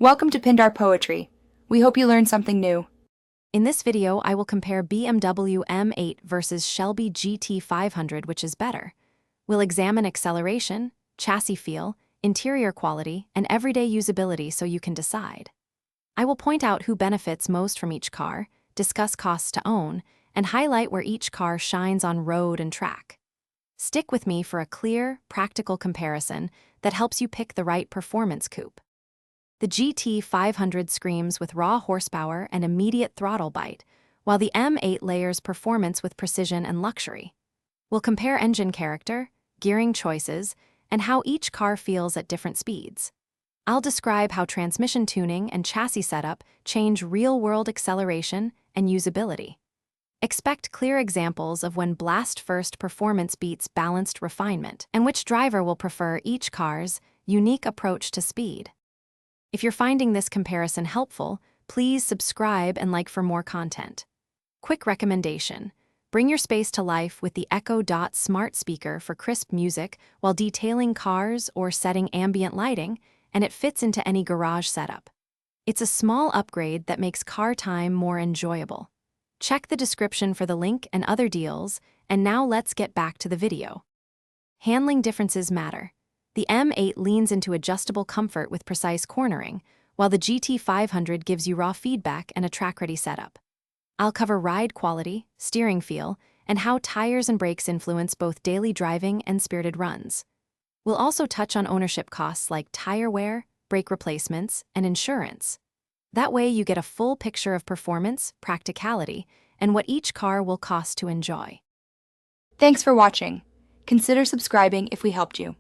Welcome to Pindar Poetry. We hope you learned something new. In this video, I will compare BMW M8 versus Shelby GT500, which is better. We'll examine acceleration, chassis feel, interior quality, and everyday usability so you can decide. I will point out who benefits most from each car, discuss costs to own, and highlight where each car shines on road and track. Stick with me for a clear, practical comparison that helps you pick the right performance coupe. The GT500 screams with raw horsepower and immediate throttle bite, while the M8 layers performance with precision and luxury. We'll compare engine character, gearing choices, and how each car feels at different speeds. I'll describe how transmission tuning and chassis setup change real-world acceleration and usability. Expect clear examples of when blast-first performance beats balanced refinement, and which driver will prefer each car's unique approach to speed. If you're finding this comparison helpful, please subscribe and like for more content. Quick recommendation: bring your space to life with the Echo Dot smart speaker for crisp music while detailing cars or setting ambient lighting, and it fits into any garage setup. It's a small upgrade that makes car time more enjoyable. Check the description for the link and other deals, and now let's get back to the video. Handling differences matter. The M8 leans into adjustable comfort with precise cornering, while the GT500 gives you raw feedback and a track-ready setup. I'll cover ride quality, steering feel, and how tires and brakes influence both daily driving and spirited runs. We'll also touch on ownership costs like tire wear, brake replacements, and insurance. That way you get a full picture of performance, practicality, and what each car will cost to enjoy. Thanks for watching. Consider subscribing if we helped you.